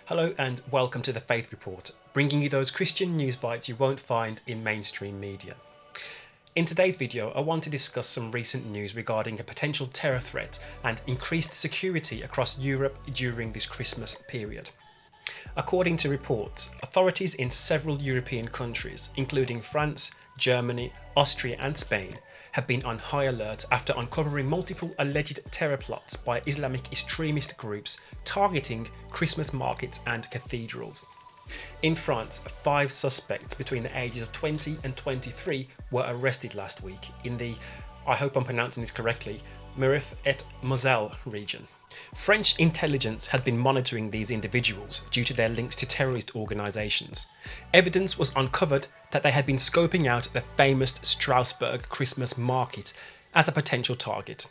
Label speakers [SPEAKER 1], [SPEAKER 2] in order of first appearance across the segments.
[SPEAKER 1] Hello and welcome to the Faith Report, bringing you those Christian news bites you won't find in mainstream media. In today's video, I want to discuss some recent news regarding a potential terror threat and increased security across Europe during this Christmas period. According to reports, authorities in several European countries, including France, Germany, Austria and Spain, have been on high alert after uncovering multiple alleged terror plots by Islamic extremist groups targeting Christmas markets and cathedrals. In France, 5 suspects between the ages of 20 and 23 were arrested last week in the, I hope I'm pronouncing this correctly, Meurthe et Moselle region. French intelligence had been monitoring these individuals due to their links to terrorist organisations. Evidence was uncovered that they had been scoping out the famous Strasbourg Christmas market as a potential target.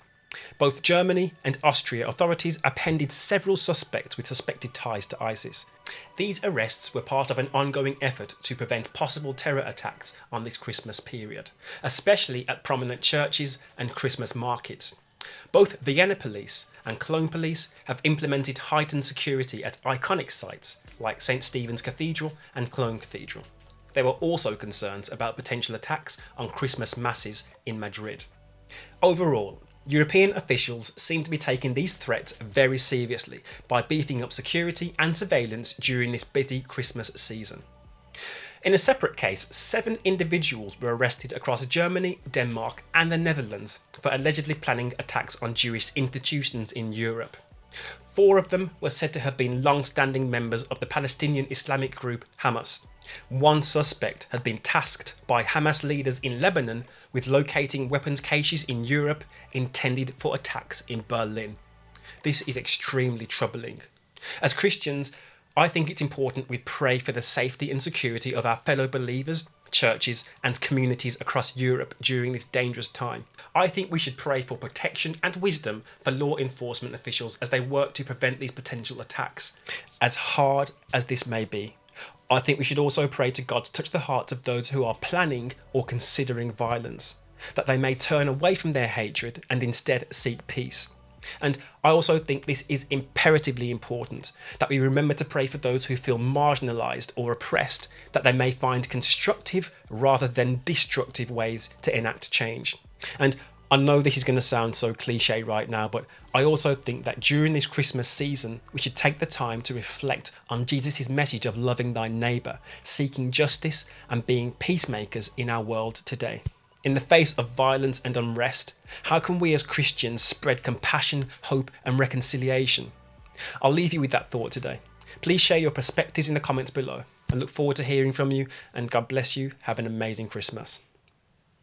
[SPEAKER 1] Both Germany and Austria authorities apprehended several suspects with suspected ties to ISIS. These arrests were part of an ongoing effort to prevent possible terror attacks on this Christmas period, especially at prominent churches and Christmas markets. Both Vienna police and Cologne police have implemented heightened security at iconic sites like St. Stephen's Cathedral and Cologne Cathedral. There were also concerns about potential attacks on Christmas masses in Madrid. Overall, European officials seem to be taking these threats very seriously by beefing up security and surveillance during this busy Christmas season. In a separate case, 7 individuals were arrested across Germany, Denmark and the Netherlands for allegedly planning attacks on Jewish institutions in Europe. 4 of them were said to have been long-standing members of the Palestinian Islamic group Hamas. 1 suspect had been tasked by Hamas leaders in Lebanon with locating weapons caches in Europe intended for attacks in Berlin. This is extremely troubling. As Christians, I think it's important we pray for the safety and security of our fellow believers, churches and communities across Europe during this dangerous time. I think we should pray for protection and wisdom for law enforcement officials as they work to prevent these potential attacks. As hard as this may be, I think we should also pray to God to touch the hearts of those who are planning or considering violence, that they may turn away from their hatred and instead seek peace. And I also think this is imperatively important, that we remember to pray for those who feel marginalised or oppressed, that they may find constructive rather than destructive ways to enact change. And I know this is going to sound so cliche right now, but I also think that during this Christmas season, we should take the time to reflect on Jesus' message of loving thy neighbour, seeking justice and being peacemakers in our world today. In the face of violence and unrest, how can we as Christians spread compassion, hope and reconciliation? I'll leave you with that thought today. Please share your perspectives in the comments below. I look forward to hearing from you, and God bless you. Have an amazing Christmas.